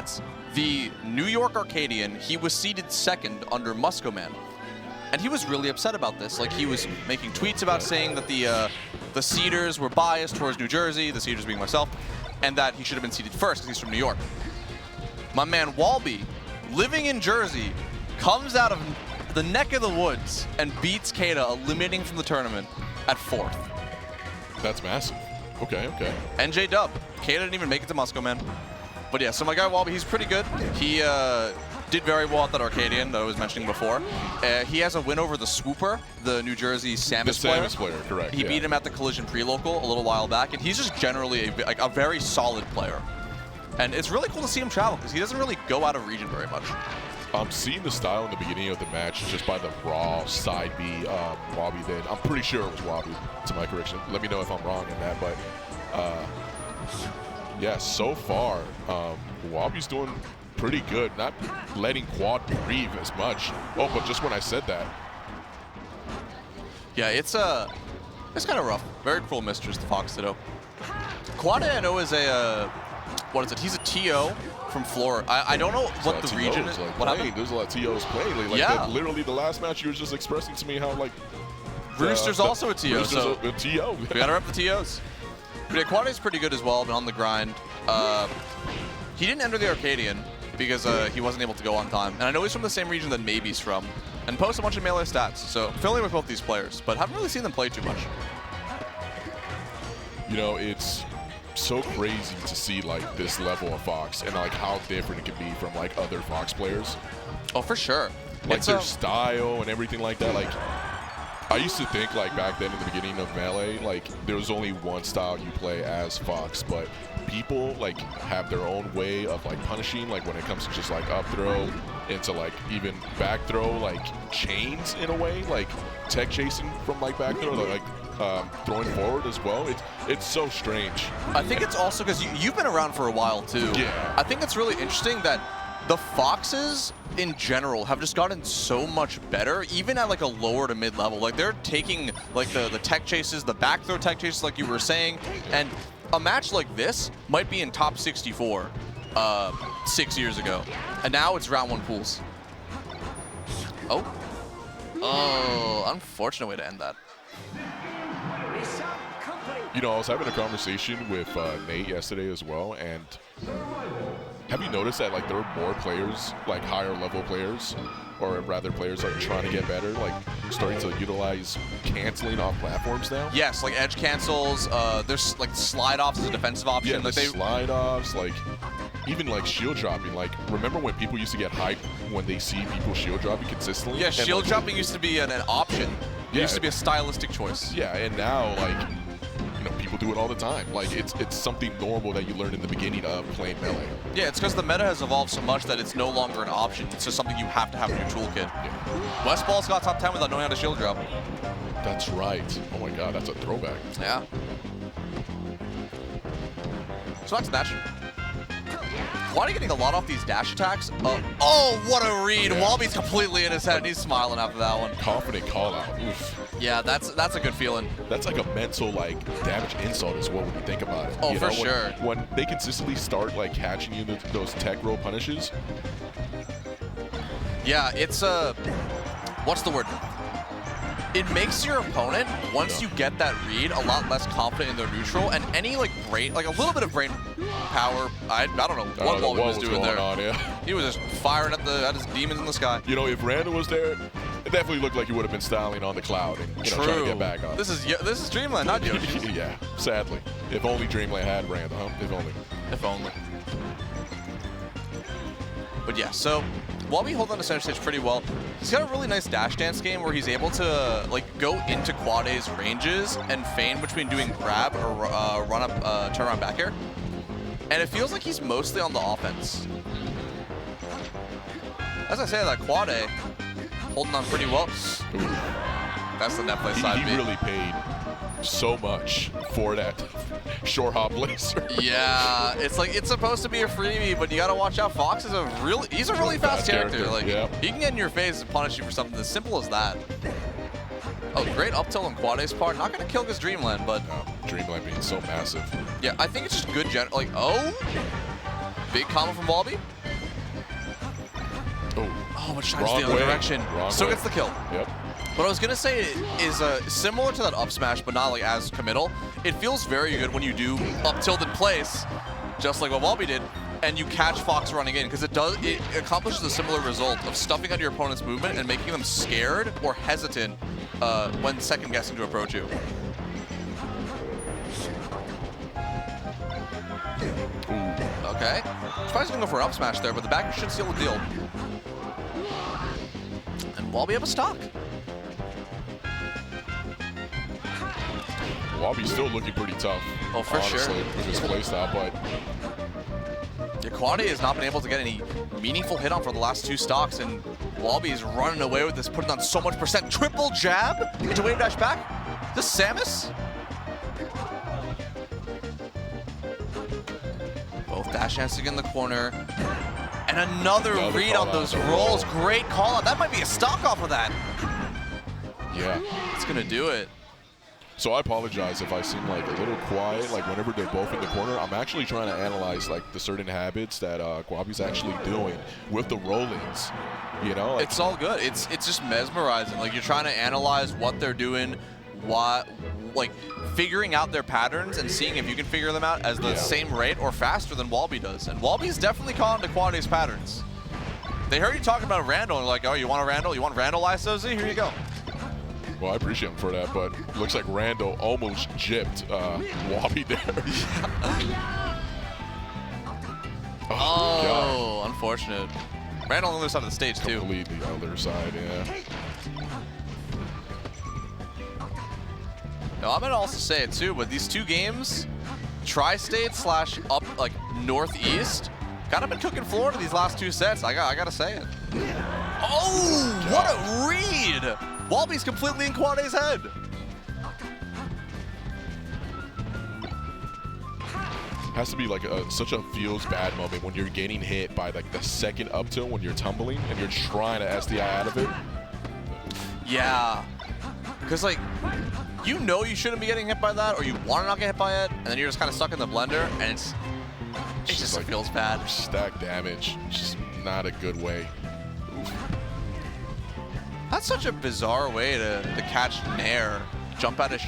at the New York Arcadian, he was seated second under Muscoman. And he was really upset about this. Like, he was making tweets about saying that the seeders were biased towards New Jersey, the seeders being myself, and that he should have been seated first because he's from New York. My man Walby, living in Jersey, comes out of the neck of the woods and beats Quadae, eliminating from the tournament at 4th. That's massive. Okay, okay. NJ dub. Quadae didn't even make it to Muscoman. But yeah, so my guy Walby, he's pretty good. He did very well at that Arcadian that I was mentioning before. He has a win over the Swooper, the New Jersey Samus player. The Samus player, correct. He beat him at the Collision pre-local a little while back, and he's just generally a very solid player. And it's really cool to see him travel because he doesn't really go out of region very much. Seeing the style in the beginning of the match just by the raw side B Walby did. I'm pretty sure it was Walby, to my correction. Let me know if I'm wrong in that, but yeah, so far, Walby's doing pretty good. Not letting Quad breathe as much. Oh, but just when I said that. Yeah, it's kind of rough. Very cruel mistress, the Fox Ditto. Quadae, I know, is a, what is it? He's a TO from Florida. I don't know what the region is. Like what happened? There's a lot of TOs playing. Like yeah. Literally the last match you were just expressing to me how, like, Rooster's also a TO. Rooster's so a TO. We gotta rep the TOs. But yeah, Quadae's pretty good as well, been on the grind. He didn't enter the Arcadian because he wasn't able to go on time. And I know he's from the same region that Maybe's from, and posts a bunch of melee stats. So familiar with both these players, but haven't really seen them play too much. You know, it's so crazy to see like this level of Fox and like how different it can be from like other Fox players. Oh, for sure. Like it's their style and everything like that. Like, I used to think like back then in the beginning of Melee, like there was only one style you play as Fox, but people like have their own way of like punishing, like when it comes to just like up throw into like even back throw, like chains in a way, like tech chasing from like back throw, like throwing forward as well. It's so strange. I think it's also because you've been around for a while too. Yeah. I think it's really interesting that the Foxes in general have just gotten so much better, even at like a lower to mid level. Like they're taking like the tech chases, the back throw tech chases like you were saying, and a match like this might be in top 64 6 years ago. And now it's round 1 pools. Oh, unfortunate way to end that. You know, I was having a conversation with Nate yesterday as well, and have you noticed that like there are more players, like higher level players, or rather players that are trying to get better, like starting to utilize canceling off platforms now? Yes, like edge cancels. There's like slide offs as a defensive option. Yeah, like slide offs, like even like shield dropping. Like, remember when people used to get hyped when they see people shield dropping consistently? Yeah, shield dropping used to be an option. It used to be a stylistic choice. Yeah, and now like, you know, people do it all the time. Like it's something normal that you learned in the beginning of playing Melee. Yeah, it's because the meta has evolved so much that it's no longer an option. It's just something you have to have in your toolkit. Yeah. Westball's got top 10 without knowing how to shield drop. That's right. Oh my god, that's a throwback. Yeah. So that's that. Quadae getting a lot off these dash attacks. Oh, what a read. Yeah. Walby's completely in his head, and he's smiling after that one. Confident call out. Oof. Yeah, that's a good feeling. That's like a mental like damage insult as well when you think about it. Oh, you for know, sure. When they consistently start like catching you those tech roll punishes. Yeah, it's what's the word? It makes your opponent, once you get that read, a lot less confident in their neutral, and any like brain, like a little bit of brain power. I don't know what Walby was doing there. He was just firing at his demons in the sky. You know, if Randall was there, it definitely looked like he would have been styling on the cloud and trying to get back on. This is Dreamland, not Yoshi. Yeah, sadly. If only Dreamland had Randall, huh? If only. If only. But yeah, so Walby holds on to center stage pretty well. He's got a really nice dash dance game where he's able to like go into Quadae's ranges and feign between doing grab or run up, turn around back air. And it feels like he's mostly on the offense. As I say, that Quadae holding on pretty well. Ooh. That's the net play side B. He really paid so much for that short hop laser. Yeah, it's like it's supposed to be a freebie, but you gotta watch out. Fox is he's a really fast character. Like he can get in your face and punish you for something as simple as that. Oh, great up tilt on Quadae's part. Not gonna kill his Dreamland, but Dreamland being so massive. Yeah, I think it's just good like Big combo from Walby. Oh, but tries the other direction. Still gets the kill. Yep. What I was going to say is similar to that up smash, but not like as committal. It feels very good when you do up tilt in place, just like what Walby did, and you catch Fox running in, because it accomplishes a similar result of stuffing out your opponent's movement and making them scared or hesitant when second guessing to approach you. Okay. Tries to go for an up smash there, but the backer should seal the deal. And Walby have a stock. Walby's still looking pretty tough. Oh, for honestly, sure. With his playstyle, but Quadae has not been able to get any meaningful hit on for the last 2 stocks, and Walby is running away with this, putting on so much percent. Triple jab into wave dash back. Is this Samus? Both dash dancing in the corner. And another read on those rolls. Great call out. That might be a stock off of that. Yeah. It's going to do it. So I apologize if I seem like a little quiet, like whenever they're both in the corner. I'm actually trying to analyze like the certain habits that Walby's actually doing with the roll-ins. You know? Like, it's all good. It's just mesmerizing. Like, you're trying to analyze what they're doing, like figuring out their patterns and seeing if you can figure them out as the same rate or faster than Walby does. And Walby's definitely caught into Quadae's patterns. They heard you talking about Randall and like, oh, you want a Randall? You want Randall ISOZ? Here you go. Well, I appreciate him for that, but looks like Randall almost gypped Walby there. Oh, unfortunate. Randall on the other side of the stage, too. Completely the other side, yeah. Now, I'm going to also say it, too, but these 2 games, Tri-State / up, like, Northeast, kind of been cooking Florida these last 2 sets. I got to say it. Oh, what a read! Walby's completely in Quadae's head. Has to be like such a feels bad moment when you're getting hit by like the second up tilt when you're tumbling and you're trying to SDI out of it. Yeah, because like, you know you shouldn't be getting hit by that, or you want to not get hit by it, and then you're just kind of stuck in the blender, and it just like, feels bad. Stack damage, just not a good way. Oof. That's such a bizarre way to catch Nair, jump out of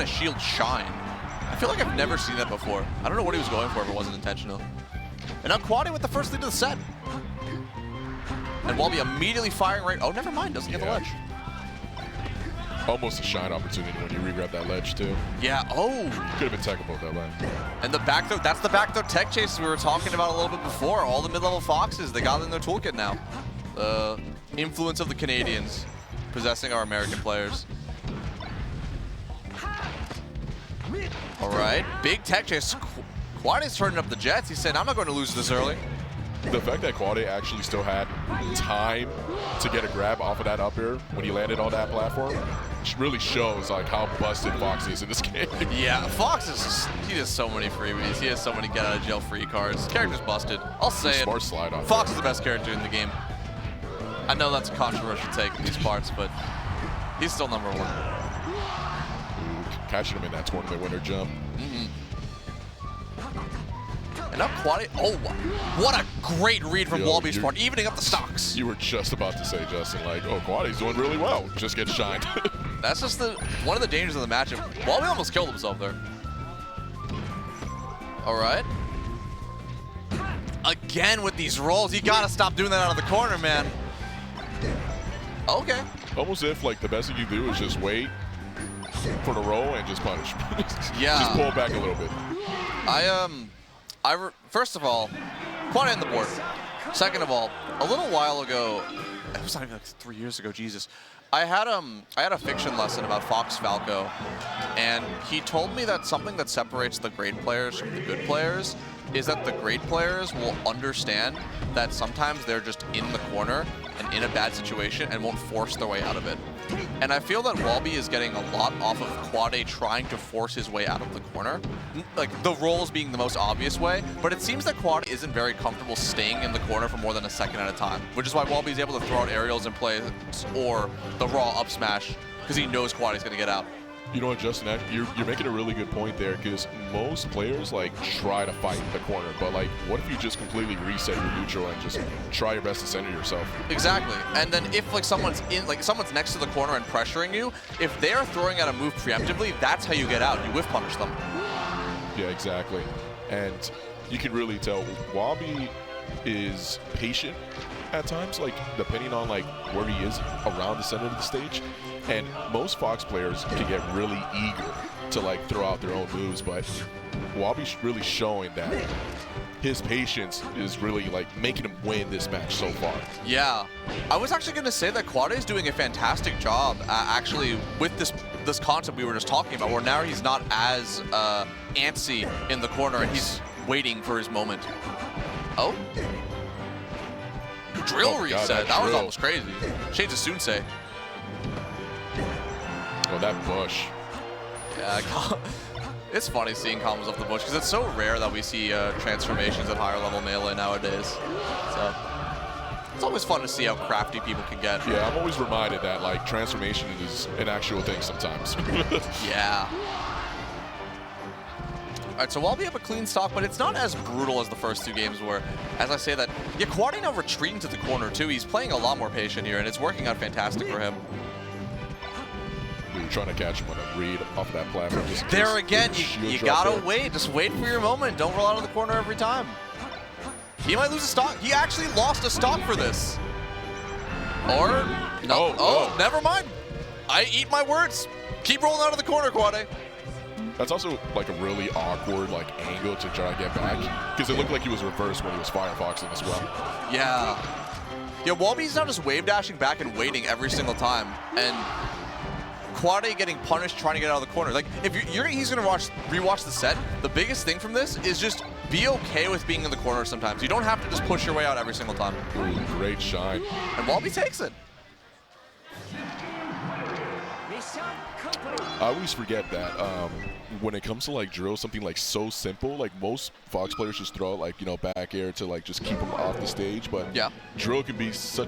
shield shine. I feel like I've never seen that before. I don't know what he was going for if it wasn't intentional. And now Quadae with the first lead of the set. And Walby immediately firing right. Oh, never mind, doesn't get the ledge. Almost a shine opportunity when you re-grab that ledge too. Yeah, oh. Could have been techable though, man. And the back throw, that's the back throw tech chase we were talking about a little bit before. All the mid-level Foxes, they got in their toolkit now. Influence of the Canadians possessing our American players. All right, big tech chase. Quadae's turning up the jets. He said, I'm not going to lose this early. The fact that Quadae actually still had time to get a grab off of that up air when he landed on that platform really shows like how busted Fox is in this game. Yeah, Fox is just, he does so many freebies. He has so many get out of jail free cards. Character's busted. I'll say it. Smart slide off. Fox is the best character in the game. I know that's a controversial take in these parts, but he's still #1. Ooh, catching him in that tournament winner jump. And now Quadae, oh, what a great read from Walby's part, evening up the stocks. You were just about to say, Justin, like, oh, Quadae's doing really well. Just get shined. That's just one of the dangers of the matchup. Walby almost killed himself there. All right. Again with these rolls, you gotta stop doing that out of the corner, man. Okay. Almost if like the best thing you do is just wait for the roll and just punish. Yeah. Just pull back a little bit. First of all, Quadae on the board. Second of all, a little while ago, it was not even like 3 years ago, Jesus. I had a fiction lesson about Fox Falco, and he told me that something that separates the great players from the good players is that the great players will understand that sometimes they're just in the corner and in a bad situation and won't force their way out of it. And I feel that Walby is getting a lot off of Quadae trying to force his way out of the corner. Like, the rolls being the most obvious way, but it seems that Quadae isn't very comfortable staying in the corner for more than a second at a time, which is why Walby is able to throw out aerials in place or the raw up smash, because he knows Quadae's going to get out. You know what, Justin, you're making a really good point there, because most players like try to fight the corner, but like, what if you just completely reset your neutral and just try your best to center yourself? Exactly. And then if like someone's next to the corner and pressuring you, if they're throwing out a move preemptively, that's how you get out. You whiff punish them. Yeah, exactly. And you can really tell Walby is patient at times, like depending on like where he is around the center of the stage. And most Fox players can get really eager to like throw out their own moves, but Walby's really showing that his patience is really like making him win this match so far. Yeah, I was actually going to say that Quadae is doing a fantastic job actually with this concept we were just talking about, where now he's not as antsy in the corner and he's waiting for his moment. Oh? Drill reset. That was almost crazy. Shades of Sunsei. Oh, that bush. Yeah, it's funny seeing combos off the bush because it's so rare that we see transformations at higher level melee nowadays. So it's always fun to see how crafty people can get. Yeah, I'm always reminded that like transformation is an actual thing sometimes. Yeah. All right, so Walby have a clean stock, but it's not as brutal as the first two games were. As I say that, yeah, Quadae now retreating to the corner too. He's playing a lot more patient here, and it's working out fantastic for him. You're trying to catch him on a read off of that platform. There again, you gotta wait. Just wait for your moment. Don't roll out of the corner every time. He might lose a stock. He actually lost a stock for this. Or, no. Oh, never mind. I eat my words. Keep rolling out of the corner, Quadae. That's also like a really awkward like angle to try to get back, because it looked like he was reversed when he was firefoxing as well. Yeah. Yeah, Walby's now just wave dashing back and waiting every single time. And Quadae getting punished trying to get out of the corner. Like, if he's going to rewatch the set, the biggest thing from this is just be okay with being in the corner sometimes. You don't have to just push your way out every single time. Ooh, great shine. And Walby takes it. I always forget that when it comes to like drill, something like so simple, like most Fox players just throw out like, you know, back air to like just keep them off the stage, but yeah, drill can be such